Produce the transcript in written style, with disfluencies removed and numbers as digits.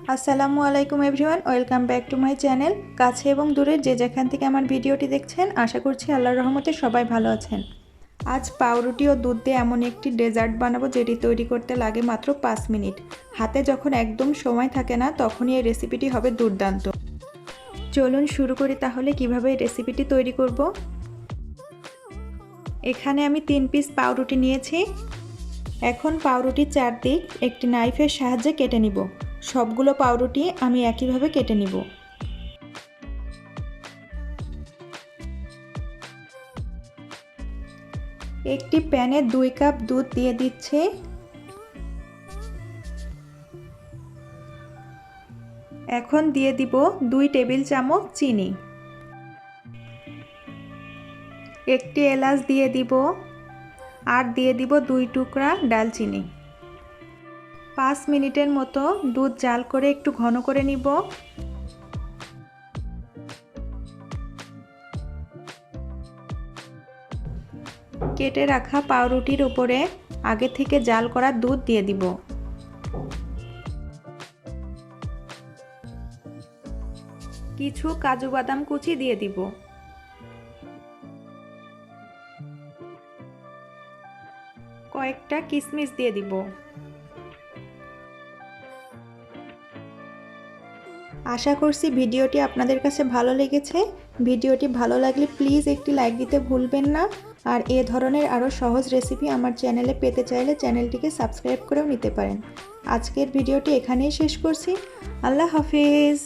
আসসালামু আলাইকুম everyone, welcome back to my channel. কাছে এবং দূরে যে যেখান থেকে আমার ভিডিওটি দেখছেন, আশা করছি আল্লাহর রহমতে সবাই ভালো আছেন। আজ পাউরুটি ও দুধ দিয়ে এমন একটি ডেজার্ট বানাবো যেটি তৈরি করতে লাগে মাত্র 5 মিনিট। হাতে যখন একদম সময় থাকে না, তখনই এই রেসিপিটি হবে দুর্দান্ত। চলুন শুরু করি তাহলে কিভাবে এই রেসিপিটি তৈরি করব। এখানে আমি 3 পিস পাউরুটি নিয়েছি। এখন পাউরুটির চারদিক একটি নাইফের সাহায্যে কেটে নিব। সবগুলো পাউরুটি আমি একইভাবে কেটে নিব। একটি প্যানে 2 কাপ দুধ দিয়ে দিচ্ছি। এখন দিয়ে দিব 2 টেবিল চামচ চিনি। একটি এলাচ দিয়ে দিব, আর দিয়ে দিব 2 টুকরা ডালচিনি। 5 মিনিটের মতো দুধ জাল করে একটু ঘন করে নিব। কেটে রাখা পাউরুটির উপরে আগে থেকে জাল করা দুধ দিয়ে দিব। কিছু কাজু বাদাম কুচি দিয়ে দিব। কয়েকটা কিশমিশ দিয়ে দিব। আশা করছি ভিডিওটি আপনাদের কাছে ভালো লেগেছে। ভিডিওটি ভালো লাগলে প্লিজ একটি লাইক দিতে ভুলবেন না। আর এ ধরনের আরও সহজ রেসিপি আমার চ্যানেলে পেতে চাইলে চ্যানেলটিকে সাবস্ক্রাইব করেও নিতে পারেন। আজকের ভিডিওটি এখানেই শেষ করছি। আল্লাহ হাফেজ।